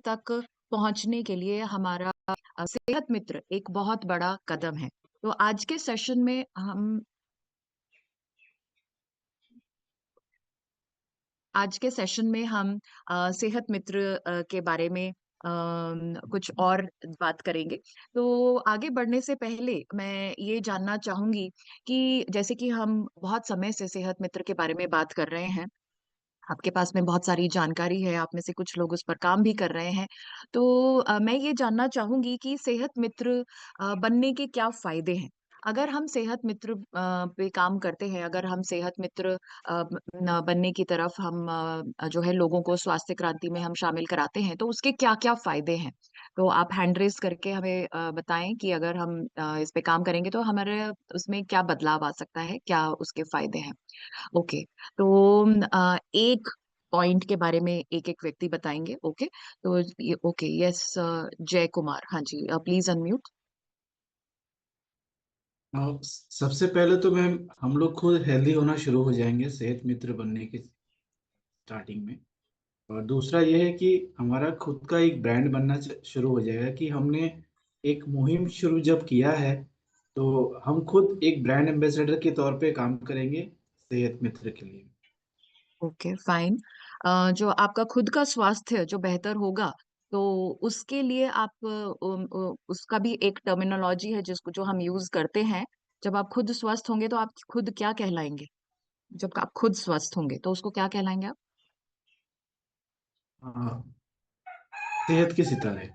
तक पहुंचने के लिए हमारा सेहत मित्र एक बहुत बड़ा कदम है। तो आज के सेशन में हम सेहत मित्र के बारे में कुछ और बात करेंगे। तो आगे बढ़ने से पहले मैं ये जानना चाहूंगी कि जैसे कि हम बहुत समय से सेहत मित्र के बारे में बात कर रहे हैं, आपके पास में बहुत सारी जानकारी है, आप में से कुछ लोग उस पर काम भी कर रहे हैं। तो मैं ये जानना चाहूंगी कि सेहत मित्र बनने के क्या फायदे हैं? अगर हम सेहत मित्र पे काम करते हैं, अगर हम सेहत मित्र बनने की तरफ हम जो है लोगों को स्वास्थ्य क्रांति में हम शामिल कराते हैं, तो उसके क्या-क्या फायदे हैं? तो आप हैंड रेज़ करके हमें बताएँ कि अगर हम इस पे काम करेंगे तो हमारे उसमें क्या बदलाव आ सकता है? क्या उसके फायदे हैं? ओके। तो एक पॉइंट के बारे में एक-एक व्यक्ति बताएंगे। ओके। तो ये ओके, यस, जय कुमार, हाँ जी, प्लीज अनम्यूट। सबसे पहले तो मैम हम लोग खुद हेल्दी होना शुरू हो जाएंगे सेहत मित्र बनने के स्टार्टिंग में। और दूसरा ये है कि हमारा खुद का एक ब्रांड बनना शुरू हो जाएगा कि हमने एक मुहिम शुरू जब किया है तो हम खुद एक ब्रांड एम्बेसडर के तौर पे काम करेंगे सेहत मित्र के लिए। Okay, fine. जो आपका खुद का स्वास्थ्य जो बेहतर होगा, तो उसके लिए आप उसका भी एक टर्मिनोलॉजी है जिसको जो हम यूज करते हैं। जब आप खुद स्वस्थ होंगे तो आप खुद क्या कहलाएंगे? जब आप खुद स्वस्थ होंगे तो उसको क्या कहलाएंगे आप? हाँ, सेहत के सितारे।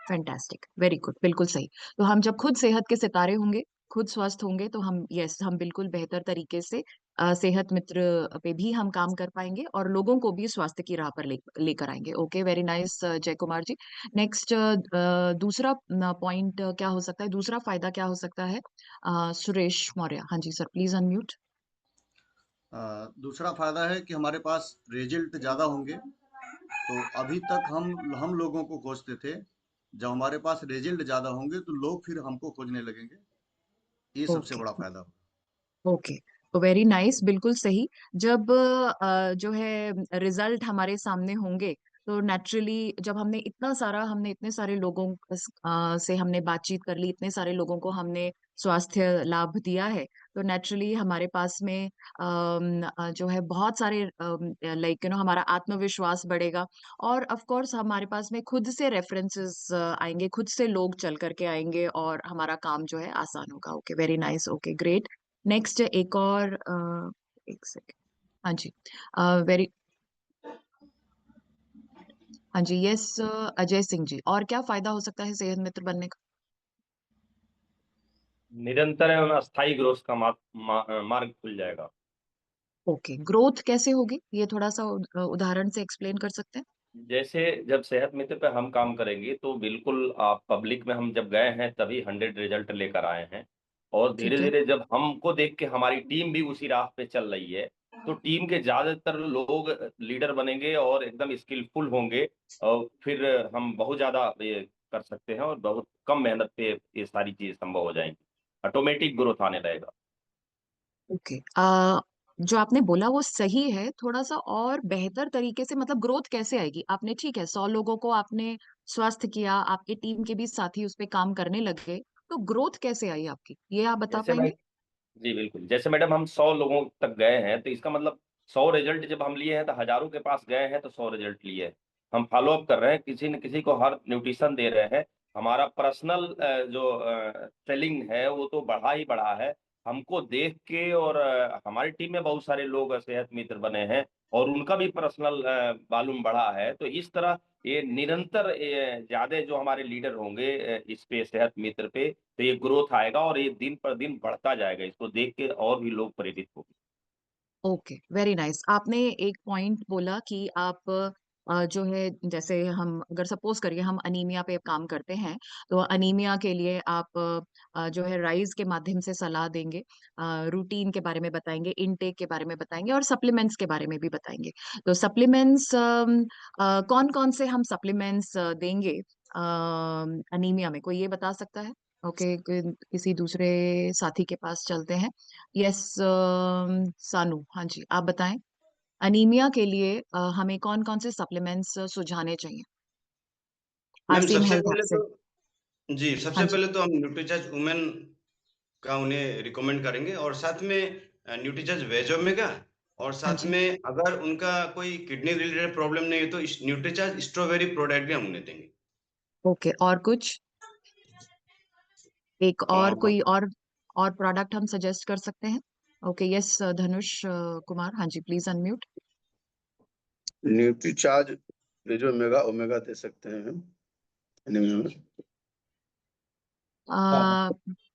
फैंटास्टिक, वेरी गुड, बिल्कुल सही। तो हम जब खुद सेहत के सितारे होंगे, खुद स्वस्थ होंगे, तो हम बिल्कुल बेहतर तरीके से सेहत मित्र पे भी हम काम कर पाएंगे और लोगों को भी स्वास्थ्य की राह पर लेकर आएंगे। ओके, वेरी नाइस जय कुमार जी। नेक्स्ट, दूसरा पॉइंट क्या हो सकता है, दूसरा फायदा क्या हो सकता है? सुरेश मौर्य, हाँ जी सर, प्लीज अनम्यूट। दूसरा फायदा है कि हमारे पास रिजल्ट ज़्यादा होंगे। तो अभी तक हम लोगों को खोजते थे। जब हमारे पास रिजल्ट ज़्यादा होंगे तो लोग फिर हमको खोजने लगेंगे। ये सबसे ओके। बड़ा फायदा होगा। ओके, तो वेरी नाइस, बिल्कुल सही। जब जो है रिजल्ट हमारे सामने होंगे, तो नेचुरली जब हमने इतने सारे लोगों से हमने बातचीत कर ली, इतने सारे लोगों को हमने स्वास्थ्य लाभ दिया है, तो नेचुरली हमारे पास में जो है बहुत सारे लाइक हमारा आत्मविश्वास बढ़ेगा। और ऑफ कोर्स हमारे पास में खुद से रेफरेंसेस आएंगे, खुद से लोग चल करके आएंगे और हमारा काम जो है आसान होगा। Okay, very nice, okay, great. Next एक और एक सेकेंड, हाँ जी, वेरी, हाँ जी, यस, अजय सिंह जी, और क्या फायदा हो सकता है सेहत मित्र बनने का? निरंतर एवं अस्थायी ग्रोथ का मार्ग खुल जाएगा। ओके, ग्रोथ कैसे होगी, ये थोड़ा सा उदाहरण से एक्सप्लेन कर सकते हैं? जैसे जब सेहत मित्र पे हम काम करेंगे तो बिल्कुल आप पब्लिक में हम जब गए हैं तभी 100 रिजल्ट लेकर आए हैं। और धीरे ठीक है। धीरे जब हमको देख के हमारी टीम भी उसी राह पे चल रही है, तो टीम के ज्यादातर लोग लीडर बनेंगे और एकदम स्किलफुल होंगे। और फिर हम बहुत ज्यादा ये कर सकते हैं और बहुत कम मेहनत पे ये सारी चीजें संभव हो जाएंगी। ऑटोमेटिक ग्रोथ आने लगेगा। ओके, जो आपने बोला वो सही है, थोड़ा सा और बेहतर तरीके से, मतलब ग्रोथ कैसे आएगी? आपने ठीक है 100 लोगों को आपने स्वस्थ किया, आपके टीम के भी साथी उस पे काम करने लग गए, तो ग्रोथ कैसे आई आपकी, ये आप बता जैसे मैं पाएंगे? जी, बिल्कुल। जैसे मैडम हम 100 लोगों तक गए हैं, तो इसका मतलब 100 रिज़ल्ट जब हम लिए हैं, तो हज़ारों के पास गए हैं, तो 100 रिज़ल्ट लिए हैं। हम फ़ॉलो अप कर रहे हैं, किसी न किसी को हर न्यूट्रिशन दे रहे हैं। हमारा पर्सनल जो सेलिंग है, वो तो बढ़ा ही बढ़ा है। हमको देख के और हमारी टीम में बहुत सारे लोग सेहत मित्र बने हैं और उनका भी पर्सनल वॉल्यूम बढ़ा है। तो इस तरह ये निरंतर ज़्यादा जो हमारे लीडर होंगे इस पे सेहत मित्र पे, तो ये ग्रोथ आएगा और ये दिन पर दिन बढ़ता जाएगा। इसको देख के और भी लोग प्रेरित होंगे। Okay, very nice. आपने एक पॉइंट बोला कि आप जो है, जैसे हम अगर सपोज करिए हम अनीमिया पे काम करते हैं, तो अनीमिया के लिए आप जो है राइस के माध्यम से सलाह देंगे, रूटीन के बारे में बताएंगे, इनटेक के बारे में बताएंगे और सप्लीमेंट्स के बारे में भी बताएंगे। तो सप्लीमेंट्स, कौन कौन से हम सप्लीमेंट्स देंगे अनीमिया में, कोई ये बता सकता है? ओके, किसी दूसरे साथी के पास चलते हैं। यस, सानू, हाँ जी, आप बताएं, अनीमिया के लिए हमें कौन कौन से सप्लीमेंट्स सुझाने चाहिए? मैम आरसीएम सबसे हेल्थ ऐप पहले से। तो जी हाँ सबसे जी। पहले तो हम न्यूट्रीचार्ज वुमेन का उन्हें रिकमेंड करेंगे और साथ में न्यूट्रीचार्ज वेज ओमेगा और हाँ साथ जी। में अगर उनका कोई किडनी रिलेटेड प्रॉब्लम नहीं है तो न्यूट्रीचार्ज स्ट्रॉबेरी प्रोडक्ट भी हम उन्हें देंगे। ओके, और कुछ एक और और कोई और प्रोडक्ट हम सजेस्ट कर सकते हैं? ओके, यस धनुष कुमार, हाँ जी, प्लीज अनम्यूट। न्यूट्रीचार्ज जो ओमेगा ओमेगा दे सकते हैं हम एनीमिया में।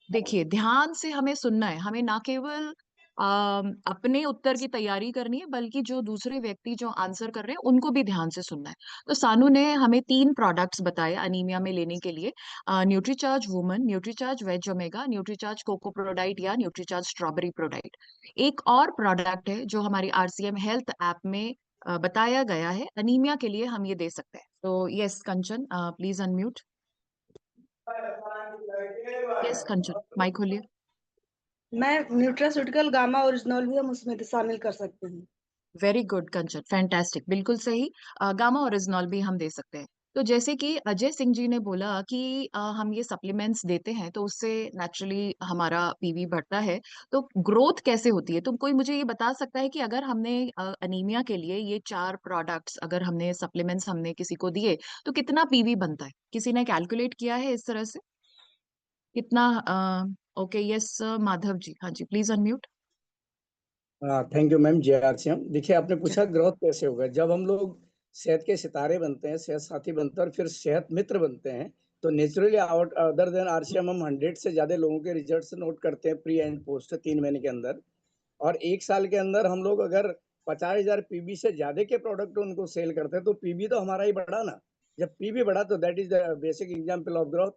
देखिए, ध्यान से हमें सुनना है, हमें ना केवल अपने उत्तर की तैयारी करनी है, बल्कि जो दूसरे व्यक्ति जो आंसर कर रहे हैं उनको भी ध्यान से सुनना है। तो सानू ने हमें 3 प्रोडक्ट्स बताए अनीमिया में लेने के लिए, Nutricharge woman, Nutricharge veg omega, Nutricharge cocoa ProDiet या न्यूट्रीचार्ज स्ट्रॉबेरी प्रोडाइट। एक और प्रोडक्ट है जो हमारी आरसीएम हेल्थ ऐप में बताया गया है, अनीमिया के लिए हम ये दे सकते हैं। तो yes Kanchan, please unmute. Yes Kanchan, mic खोलिए। मैं न्यूट्रास्यूटिकल गामा ओरिजिनल भी हम उसमें शामिल कर सकते हैं। वेरी गुड कंचन, फैंटास्टिक, बिल्कुल सही। गामा ओरिजिनल भी हम दे सकते हैं। तो जैसे कि अजय सिंह जी ने बोला कि हम ये सप्लीमेंट्स देते हैं तो उससे नेचुरली हमारा पीवी बढ़ता है। तो ग्रोथ कैसे होती है? तो कोई मुझे ये बता सकता है कि अगर हमने अनीमिया के लिए ये 4 प्रोडक्ट्स, अगर हमने सप्लीमेंट्स हमने किसी को दिए तो कितना पीवी बनता है? किसी ने कैलकुलेट किया है इस तरह से कितना? ओके, यस माधव जी, हाँ जी, please unmute. Thank you ma'am, JRCM। देखिए, आपने पूछा ग्रोथ कैसे होगा। जब हम लोग सेहत के सितारे बनते हैं, सेहत साथी बनते हैं और फिर सेहत मित्र बनते हैं, तो नेचुरली अदर देन RCM हम 100 से ज्यादा लोगों के रिजल्ट्स नोट करते हैं प्री एंड पोस्ट 3 महीने के अंदर। और 1 साल के अंदर हम लोग अगर 50,000 पीबी से ज्यादा के प्रोडक्ट उनको सेल करते हैं तो पीबी तो हमारा ही बढ़ा ना। जब पीबी बढ़ा तो that is the basic example of growth.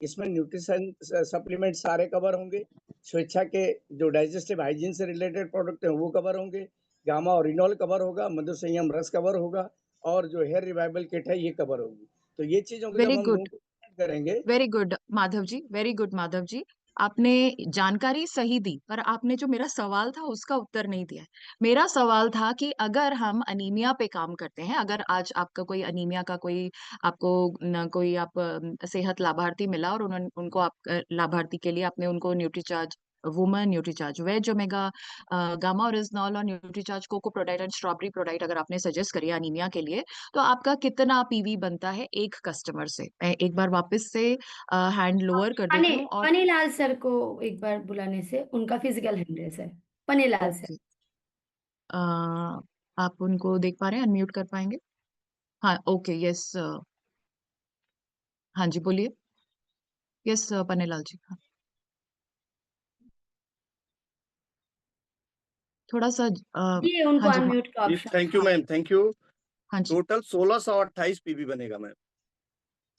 इसमें न्यूट्रिशन सप्लीमेंट सारे कवर होंगे, स्वेच्छा के जो डाइजेस्टिव हाइजीन से रिलेटेड प्रोडक्ट हैं वो कवर होंगे, गामा ओरिनॉल कवर होगा, मधु संयम रस कवर होगा और जो हेयर रिवाइवल किट है ये कवर होगी। तो ये चीजों को वेरी जब हम लोगों गुड, को करेंगे। Very good Madhav ji, very good Madhav ji. आपने जानकारी सही दी, पर आपने जो मेरा सवाल था उसका उत्तर नहीं दिया है। मेरा सवाल था कि अगर हम अनीमिया पे काम करते हैं, अगर आज आपका कोई अनीमिया का कोई आपको कोई आप सेहत लाभार्थी मिला और उन्होंने उनको आप लाभार्थी के लिए आपने उनको Nutricharge woman, Nutricharge veg omega, gamma oryzanol और Nutricharge cocoa prodiet and strawberry prodiet अगर आपने सजेस्ट करी अनीमिया के लिए, तो आपका कितना पीवी बनता है एक कस्टमर से? मैं एक बार वापस से हैंड लोअर कर देती हूँ और पनीलाल सर को एक बार बुलाने से, उनका फिजिकल हैंडल है पनीलाल सर। ओके, आप उनको देख पा रहे हैं? अनम्यूट कर पाएंगे? हाँ, ओके, यस, हाँ जी, बोलिए। यस पन्नेलाल जी, हाँ, थोड़ा सा ये उनको हाँ जी, अनम्यूट का ऑप्शन। थैंक यू हाँ, मैम, थैंक यू। हाँ जी, टोटल 1628 पीबी बनेगा मैम।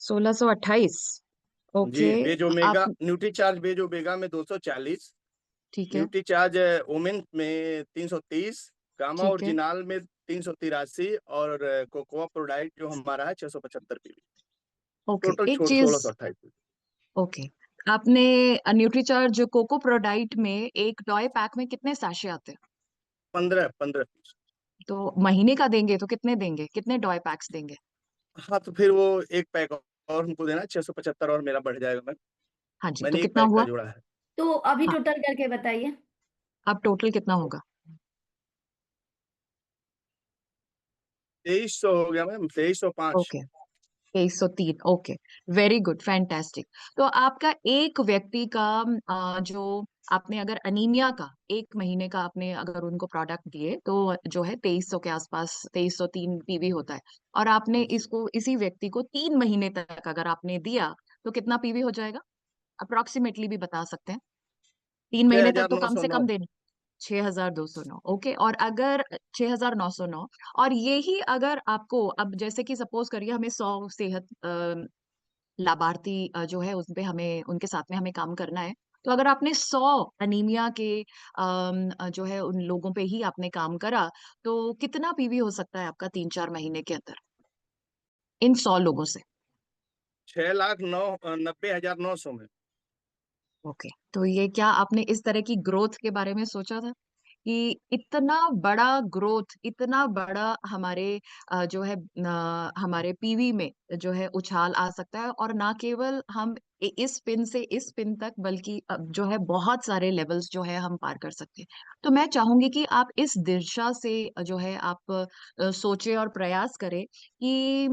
1628। जी ओके, बेज आप ओमेगा, न्यूट्रीचार्ज बेज ओमेगा में 240, ठीक है, न्यूट्रीचार्ज ओमेन में 330, गामा ठीक है, ओरिजिनल में 383 और कोकोआ प्रोडाइट जो हमारा है 675 पीवी। ओके, टोटल एक चीज, 1628। ओके, आपने न्यूट्रीचार्ज कोको प्रोडाइट में एक टॉय पैक में कितने सैशे आते हैं? 15 पीस। तो महीने का देंगे तो कितने देंगे, कितने टॉय पैक्स देंगे? हाँ तो फिर वो एक पैक और हमको देना, 675 और मेरा बढ़ जाएगा मैम। हाँ जी, तो मैंने एक कितना पैक का हुआ? जोड़ा है। तो अभी हाँ, टोटल करके बताइए। अब टोटल कितना होगा? 2300 हो गया ma'am, 2305। Okay, 2303। Okay, very good, fantastic. तो आपका एक व्यक्ति का जो आपने अगर अनीमिया का 1 महीने का आपने अगर उनको प्रोडक्ट दिए तो जो है 2300 के आसपास, 2303 पीवी होता है। और आपने इसको इसी व्यक्ति को 3 महीने तक अगर आपने दिया तो कितना पीवी हो जाएगा? अप्रोक्सीमेटली भी बता सकते हैं? 3 महीने तक तो कम से 6909। कम देना। 6209। ओके, और अगर 6909, और यही अगर आपको अब जैसे कि सपोज करिए हमें 100 सेहत लाभार्थी जो है उस पे हमें उनके साथ में हमें काम करना है, तो अगर आपने 100 अनीमिया के जो है उन लोगों पे ही आपने काम करा तो कितना पीवी हो सकता है आपका 3-4 महीने के अंदर इन 100 लोगों से? 6,90,900 में। ओके, तो ये क्या आपने इस तरह की ग्रोथ के बारे में सोचा था कि इतना बड़ा ग्रोथ, इतना बड़ा हमारे जो है हमारे पीवी में जो है उछाल आ सकता है, और ना केवल हम इस पिन से इस पिन तक, बल्कि जो है बहुत सारे लेवल्स जो है हम पार कर सकते हैं। तो मैं चाहूंगी कि आप इस दिशा से जो है आप सोचें और प्रयास करें कि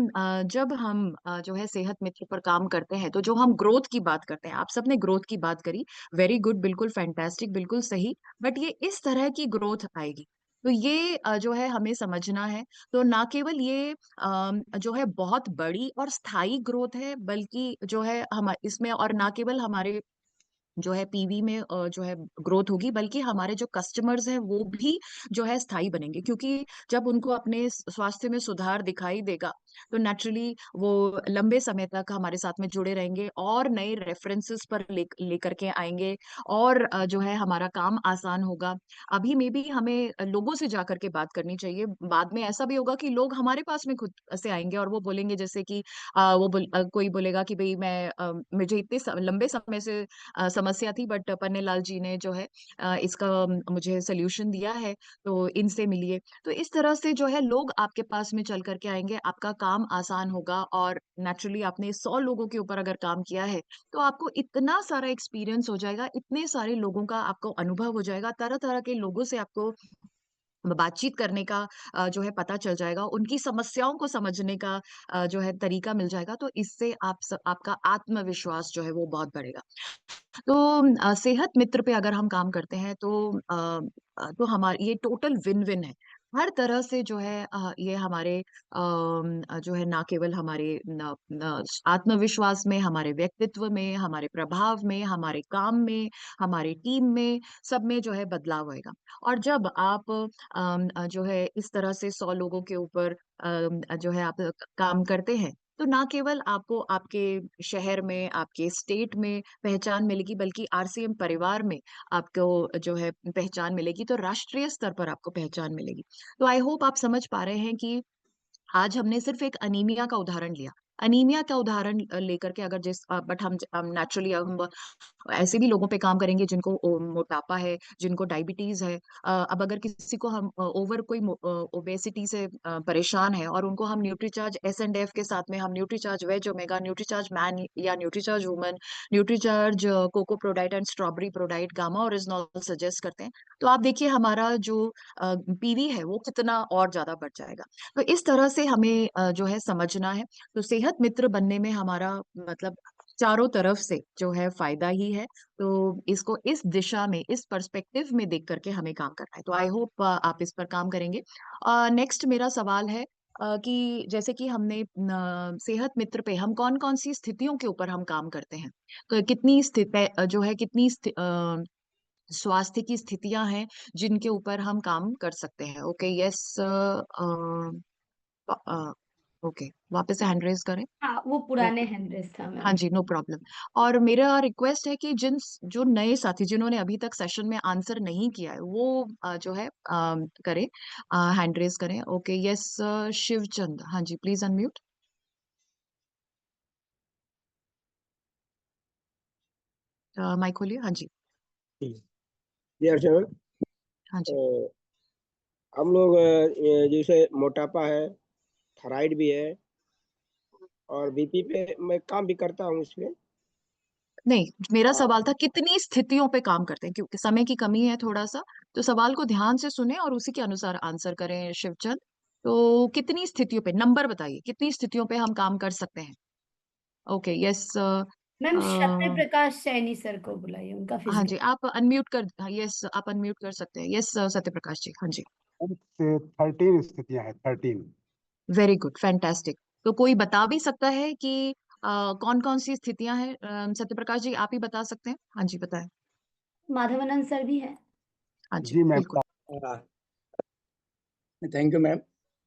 जब हम जो है सेहत मित्र पर काम करते हैं, तो जो हम ग्रोथ की बात करते हैं, आप सबने ग्रोथ की बात करी, वेरी गुड, बिल्कुल फैंटास्टिक, बिल्कुल सही, बट ये इस तरह की ग्रोथ आएगी। तो ये जो है हमें समझना है। तो ना केवल ये जो है बहुत बड़ी और स्थायी ग्रोथ है, बल्कि जो है हम इसमें, और ना केवल हमारे जो है पीवी में जो है ग्रोथ होगी, बल्कि हमारे जो कस्टमर्स हैं वो भी जो है स्थायी बनेंगे, क्योंकि जब उनको अपने स्वास्थ्य में सुधार दिखाई देगा, तो नेचुरली वो लंबे समय तक हमारे साथ में जुड़े रहेंगे और नए रेफरेंसेस पर लेकर के आएंगे, और जो है हमारा काम आसान होगा। अभी में भी हमें लोगों से जाकर के बात करनी चाहिए। बाद में ऐसा भी होगा कि लोग हमारे पास में खुद से आएंगे और वो बोलेंगे, जैसे कि कोई बोलेगा कि भाई मैं मुझे इतने लंबे समय से समस्या थी, बट पन्नेलाल जी ने जो है इसका मुझे सोल्यूशन दिया है, तो इनसे मिलिए। तो इस तरह से जो है लोग आपके पास में चल करके आएंगे, आपका काम आसान होगा, और नेचुरली आपने 100 लोगों के ऊपर अगर काम किया है, तो आपको इतना सारा एक्सपीरियंस हो जाएगा, इतने सारे लोगों का आपको अनुभव हो जाएगा, तरह तरह के लोगों से आपको बातचीत करने का जो है पता चल जाएगा, उनकी समस्याओं को समझने का जो है तरीका मिल जाएगा। तो इससे आपका आत्मविश्वास जो है वो बहुत बढ़ेगा। तो सेहत मित्र पे अगर हम काम करते हैं, तो तो हमारे ये टोटल विन विन है। हर तरह से जो है ये हमारे जो है ना केवल हमारे आत्मविश्वास में, हमारे व्यक्तित्व में, हमारे प्रभाव में, हमारे काम में, हमारे टीम में, सब में जो है बदलाव आएगा। और जब आप जो है इस तरह से 100 लोगों के ऊपर जो है आप काम करते हैं, तो ना केवल आपको आपके शहर में, आपके स्टेट में पहचान मिलेगी, बल्कि आरसीएम परिवार में आपको जो है पहचान मिलेगी, तो राष्ट्रीय स्तर पर आपको पहचान मिलेगी। तो आई होप आप समझ पा रहे हैं कि आज हमने सिर्फ एक अनीमिया का उदाहरण लिया। अनीमिया का उदाहरण लेकर के, अगर बट हम नेचुरली हम ऐसे भी लोगों पे काम करेंगे जिनको मोटापा है, जिनको डायबिटीज है। अब अगर किसी को हम ओवर कोई ओबेसिटी से परेशान है, और उनको हम न्यूट्रीचार्ज S&F के साथ में हम Nutricharge veg omega, Nutricharge man या Nutricharge woman, Nutricharge cocoa prodiet and strawberry prodiet, gamma original suggest करते हैं, तो आप देखिए हमारा जो पीवी है वो कितना और ज्यादा बढ़ जाएगा। तो इस तरह से हमें जो है समझना है। तो सेहत मित्र बनने में हमारा मतलब चारों तरफ से जो है फायदा ही है। तो इसको इस दिशा में, इस पर्सपेक्टिव में देख करके हमें काम करना है। तो आई होप आप इस पर काम करेंगे। नेक्स्ट मेरा सवाल है कि जैसे कि हमने सेहत मित्र पे हम कौन कौन सी स्थितियों के ऊपर हम काम करते हैं, तो कितनी जो है कितनी स्वास्थ्य की स्थितियां हैं जिनके ऊपर हम काम कर सकते हैं। ओके, यस, ओके, वापस से हैंड रेज करें। हाँ, वो पुराने हैंड था हाँ मैम। जी, नो प्रॉब्लम। और मेरा रिक्वेस्ट है कि जो नए साथी जिन्होंने अभी तक सेशन में आंसर नहीं किया है, वो जो है करें, हैंड रेज करें। ओके, यस, शिवचंद, हाँ जी, प्लीज अनम्यूट, माइक खोलिए। हाँ जी, डियर सर, हाँ जी। हम लोग जैसे मोटापा है, थायराइड भी है, और बीपी पे मैं काम भी करता हूँ इस पे। नहीं, मेरा हाँ, सवाल था कितनी स्थितियों पे काम करते हैं, क्योंकि समय की कमी है थोड़ा सा, तो सवाल को ध्यान से सुने और उसी के अनुसार आंसर करें शिवचंद। तो कितनी स्थितियों पे, नंबर बताइए, कितनी स्थितियों पे हम काम कर सकते हैं। Okay, yes, ma'am Satya Prakash Saini sir को बुलाइए, उनका हाँ फिजिकल। जी, आप अनम्यूट कर, यस, आप अनम्यूट कर सकते हैं। यस, सत्यप्रकाश जी, हाँ जी। 13 स्थितियां हैं, 13। Very good, fantastic. तो कोई बता भी सकता है कि कौन कौन सी स्थितियां हैं? सत्यप्रकाश जी, आप ही बता सकते हैं। हाँ जी, बताएं। माधवानंद सर भी है। हाँ जी, जी मैम। बिल्कुल। Thank you ma'am.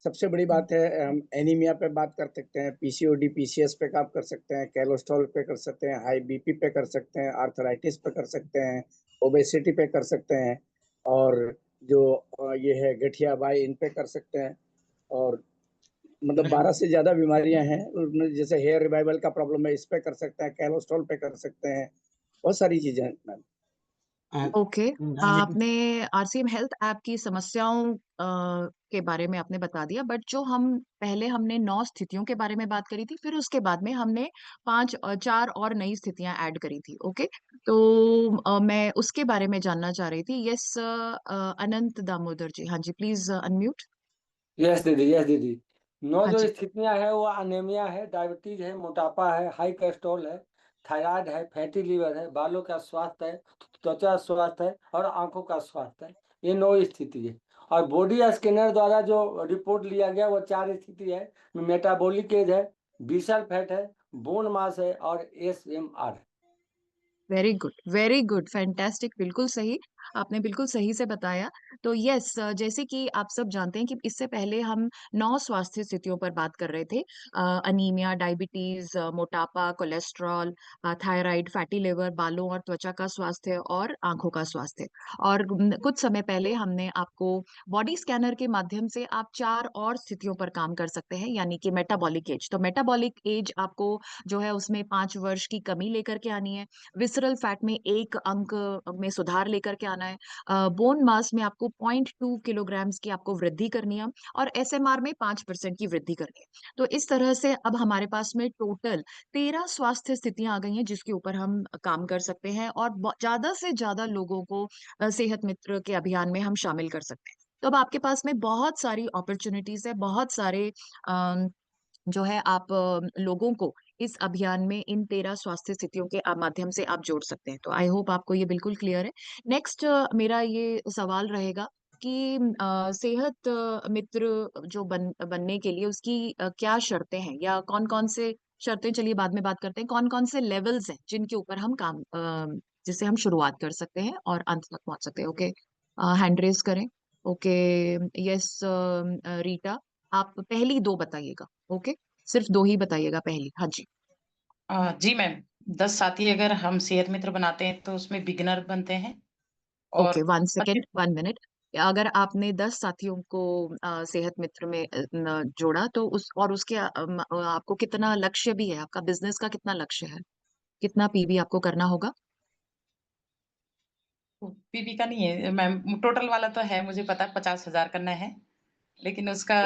सबसे बड़ी बात है, हम एनीमिया पे बात कर सकते हैं, पीसीओडी पीसीएस पे काम कर सकते हैं, कोलेस्ट्रॉल पे कर सकते हैं, हाई बीपी पे कर सकते हैं, आर्थराइटिस पे कर सकते हैं, ओबेसिटी पे कर सकते हैं, और जो ये है गठियाबाई, इन पे कर सकते हैं। और मतलब 12 से ज्यादा बीमारियां हैं उनमें, जैसे हेयर रिवाइवल का प्रॉब्लम है, इस पे कर सकते हैं, कोलेस्ट्रॉल पे कर सकते हैं, बहुत सारी चीजें हैं मैम। ओके, आपने आरसीएम हेल्थ ऐप की समस्याओं के बारे में आपने बता दिया, बट जो हम पहले हमने 9 स्थितियों के बारे में बात करी थी, फिर उसके बाद में हमने 4 और नई स्थितियां ऐड करी थी। ओके, तो मैं उसके बारे में जानना चाह रही थी। यस, अनंत दामोदर जी, हाँ जी, प्लीज अनम्यूट। यस दीदी 9 हाँ जो जी। स्थितियां है वो अनेमिया है, डायबिटीज है, मोटापा है, हाई कोलेस्ट्रॉल है, थायराइड है, फैटी लीवर है, बालों का स्वास्थ्य है, त्वचा स्वास्थ्य है और आंखों का स्वास्थ्य है। ये 9 स्थिति है। और बॉडी स्कैनर द्वारा जो रिपोर्ट लिया गया वो 4 स्थिति है। मेटाबॉलिक एज है, विशल फैट है, बोन मास है और SMR है। वेरी गुड, फैंटास्टिक, बिल्कुल सही। आपने बिल्कुल सही से बताया। तो यस, जैसे कि आप सब जानते हैं कि इससे पहले हम 9 स्वास्थ्य स्थितियों पर बात कर रहे थे। अनीमिया, डायबिटीज, मोटापा, कोलेस्ट्रॉल, थायराइड, फैटी लिवर, बालों और त्वचा का स्वास्थ्य और आंखों का स्वास्थ्य। और कुछ समय पहले हमने आपको बॉडी स्कैनर के माध्यम से आप 4 और स्थितियों पर काम कर सकते हैं, यानी कि मेटाबॉलिक एज। तो मेटाबॉलिक एज आपको जो है उसमें 5 वर्ष की कमी लेकर के आनी है। विसरल फैट में 1 अंक में सुधार लेकर के आना है। बोन मास में आपको 0.2 किलोग्राम्स की आपको वृद्धि करनी है, और SMR में 5% की वृद्धि करनी है। तो इस तरह से अब हमारे पास में टोटल 13 स्वास्थ्य स्थितियां आ गई हैं जिसके ऊपर हम काम कर सकते हैं, और ज्यादा से ज्यादा लोगों को सेहत मित्र के अभियान में हम शामिल कर सकते हैं। तो अब आपके पास में बहुत सारी अपॉर्चुनिटीज है, बहुत सारे जो है आप लोगों को इस अभियान में इन 13 स्वास्थ्य स्थितियों के माध्यम से आप जोड़ सकते हैं। तो आई होप आपको ये बिल्कुल क्लियर है। नेक्स्ट मेरा ये सवाल रहेगा कि सेहत मित्र जो बनने के लिए उसकी क्या शर्तें हैं, या कौन कौन से शर्तें, चलिए बाद में बात करते हैं, कौन कौन से लेवल्स हैं जिनके ऊपर हम काम जिससे हम शुरुआत कर सकते हैं और अंत तक पहुंच सकते हैं। ओके, हैंड रेज करें। ओके, यस रीटा, आप पहली 2 बताइएगा। ओके, सिर्फ 2 ही बताइएगा पहली। हाँ जी। जी मैम, 10 साथी अगर हम सेहत मित्र बनाते हैं तो उसमें बिगिनर बनते हैं, और ओके, 1 सेकेंड, 25 1 मिनट। अगर आपने 10 साथियों को सेहत मित्र में जोड़ा, तो उसके आपको कितना लक्ष्य भी है, आपका बिजनेस का कितना लक्ष्य है, कितना पीवी आपको करना होगा? पीवी का नहीं है मैम, टोटल वाला तो है, मुझे पता है 50,000 करना है, लेकिन उसका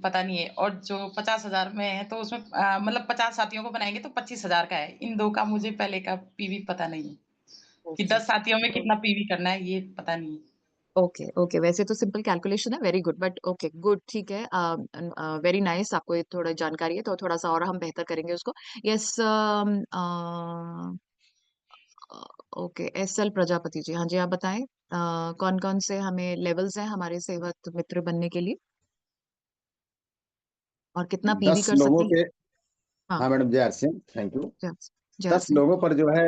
पता नहीं है। और जो 50,000 में है तो उसमें मतलब 50 साथियों को बनाएंगे तो 25,000 का है। इन 2 का मुझे पहले का पीवी पता नहीं है कि ओके 10 साथियों में कितना पीवी करना है, ये पता नहीं है। ओके ओके, वैसे तो सिंपल कैलकुलेशन है। Very good, but okay good, ठीक है। वेरी नाइस, आपको ये थोड़ा जानकारी है, तो थोड़ा सा और हम बेहतर करेंगे उसको। Yes, okay, SL Prajapati ji, हाँ जी, आप बताएं कौन कौन से हमें लेवल्स हैं हमारे सेहत मित्र बनने के लिए, और कितना पीवी 10 कर लोगों सकते हैं? पे। हाँ, हाँ मैडम, जय आर सिंह, थैंक यू। जय जय 10 सिंह। लोगों पर जो है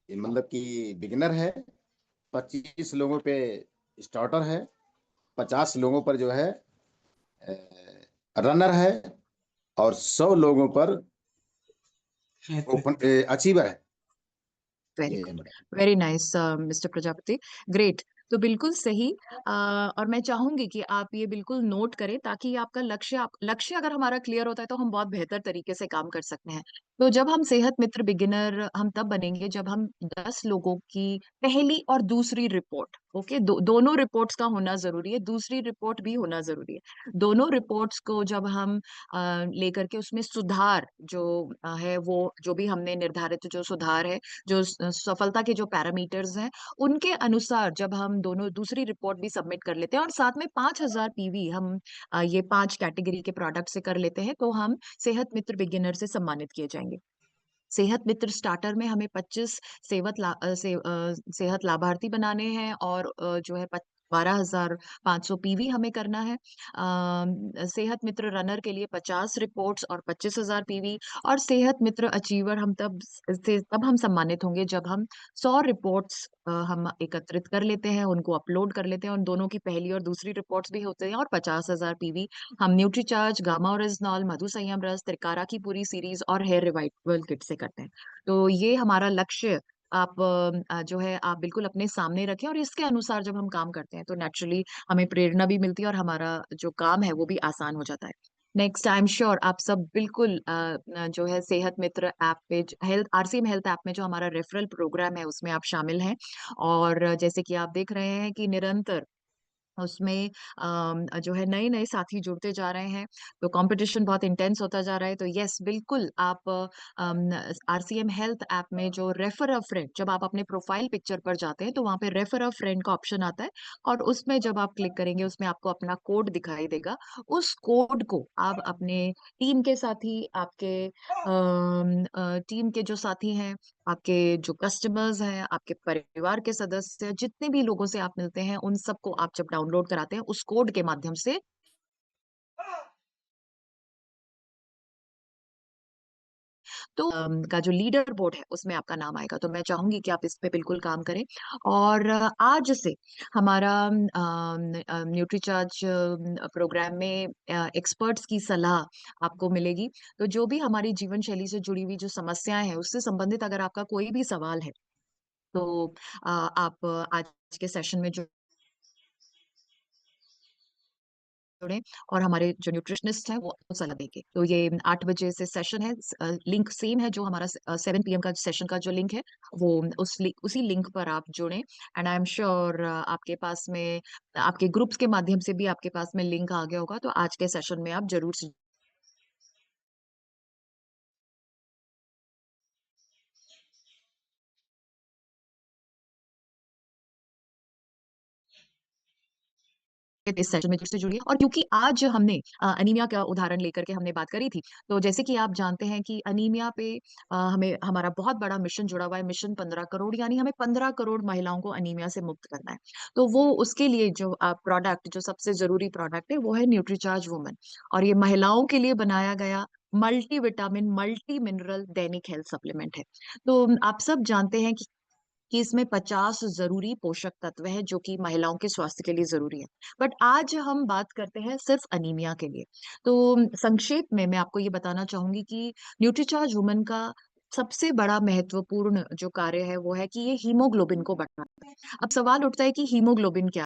मतलब कि बिगिनर है, 25 लोगों पे स्टार्टर है, 50 लोगों पर जो है रनर है, और 100 लोगों पर ओपन अचीवर है। वेरी ये है good, madam. Very nice mister Prajapati, great. तो बिल्कुल सही। और मैं चाहूंगी कि आप ये बिल्कुल नोट करें, ताकि आपका लक्ष्य अगर हमारा क्लियर होता है तो हम बहुत बेहतर तरीके से काम कर सकते हैं। तो जब हम सेहत मित्र बिगिनर हम तब बनेंगे जब हम 10 लोगों की पहली और दूसरी रिपोर्ट, ओके, दोनों रिपोर्ट्स का होना जरूरी है, दूसरी रिपोर्ट भी होना जरूरी है। दोनों रिपोर्ट्स को जब हम लेकर के उसमें सुधार जो है, वो जो भी हमने निर्धारित जो सुधार है, जो सफलता के जो पैरामीटर्स हैं, उनके अनुसार जब हम दोनों दूसरी रिपोर्ट भी सबमिट कर लेते हैं, और साथ में 5,000 पीवी हम ये 5 कैटेगरी के प्रोडक्ट से कर लेते हैं, तो हम सेहत मित्र बिगिनर से सम्मानित किए जाएंगे। सेहत मित्र स्टार्टर में हमें 25 सेहत लाभार्थी बनाने हैं, और जो है 12,500 पीवी हमें करना है। सेहत मित्र रनर के लिए 50 रिपोर्ट्स और 25,000 पीवी, और सेहत मित्र अचीवर हम तब हम सम्मानित होंगे जब हम 100 रिपोर्ट्स हम एकत्रित कर लेते हैं, उनको अपलोड कर लेते हैं, उन दोनों की पहली और दूसरी रिपोर्ट्स भी होते हैं, और 50,000 पीवी हम न्यूट्रीचार्ज, गामा ओरिजिनॉल, मधु संयम रस, त्रिकारा की पूरी सीरीज और हेयर रिवाइवल किट से करते हैं। तो ये हमारा लक्ष्य आप जो है आप बिल्कुल अपने सामने रखें, और इसके अनुसार जब हम काम करते हैं तो नेचुरली हमें प्रेरणा भी मिलती है, और हमारा जो काम है वो भी आसान हो जाता है। नेक्स्ट, आई एम श्योर आप सब बिल्कुल जो है सेहत मित्र ऐप पे, हेल्थ RCM हेल्थ ऐप में जो हमारा रेफरल प्रोग्राम है उसमें आप शामिल हैं, और जैसे कि आप देख रहे हैं कि निरंतर उसमें जो है नए-नए साथी जुड़ते जा रहे हैं, तो कंपटीशन बहुत इंटेंस होता जा रहा है। तो यस, बिल्कुल आप आरसीएम हेल्थ ऐप में जो रेफर अ फ्रेंड, जब आप अपने प्रोफाइल पिक्चर पर जाते हैं, तो वहाँ पे रेफर अ फ्रेंड का ऑप्शन आता है और उसमें जब आप क्लिक करेंगे, उसमें आपको अपना कोड दिखाई देगा। उस कोड को आप अपने टीम के साथी, आपके टीम के जो साथी हैं, आपके जो कस्टमर्स हैं, आपके परिवार के सदस्य, जितने भी लोगों से आप मिलते हैं, उन सबको आप जब डाउनलोड कराते हैं, उस कोड के माध्यम से तो का जो लीडर बोर्ड है उसमें आपका नाम आएगा। तो मैं चाहूंगी कि आप इस पे बिल्कुल काम करें और आज से हमारा न्यूट्रीचार्ज प्रोग्राम में एक्सपर्ट्स की सलाह आपको मिलेगी। तो जो भी हमारी जीवन शैली से जुड़ी हुई जो समस्याएं हैं उससे संबंधित अगर आपका कोई भी सवाल है तो आप आज के सेशन में जुड़ें और हमारे जो न्यूट्रिशनिस्ट हैं वो आपको सलाह देंगे। तो ये 8 बजे से सेशन है। लिंक सेम है जो हमारा 7 पीएम का सेशन का जो लिंक है, वो उसी लिंक पर आप जुड़ें एंड आई एम श्योर आपके पास में आपके ग्रुप्स के माध्यम से भी आपके पास में लिंक आ गया होगा। तो आज के सेशन में आप जरूर से इस सेशन में से जुड़िए। और क्योंकि आज हमने अनीमिया का उदाहरण लेकर के हमने बात करी थी, तो जैसे कि आप जानते हैं कि अनीमिया पे हमें हमारा बहुत बड़ा मिशन जुड़ा हुआ है, मिशन 15 करोड़, यानी हमें 15 करोड़ महिलाओं को अनीमिया से मुक्त करना है। तो वो उसके लिए जो प्रोडक्ट, जो सबसे जरूरी प्रोडक्ट है, वो है न्यूट्रीचार्ज वुमन। और ये महिलाओं के लिए बनाया गया मल्टी विटामिन मल्टी मिनरल दैनिक हेल्थ सप्लीमेंट है। तो आप सब जानते हैं कि इसमें 50 जरूरी पोषक तत्व हैं जो कि महिलाओं के स्वास्थ्य के लिए जरूरी है। बट आज हम बात करते हैं सिर्फ अनीमिया के लिए। तो संक्षेप में मैं आपको ये बताना चाहूंगी कि न्यूट्रीचार्ज वुमन का सबसे बड़ा महत्वपूर्ण जो कार्य है वो है कि ये हीमोग्लोबिन को बढ़ाता है। अब सवाल उठता है कि हीमोग्लोबिन क्या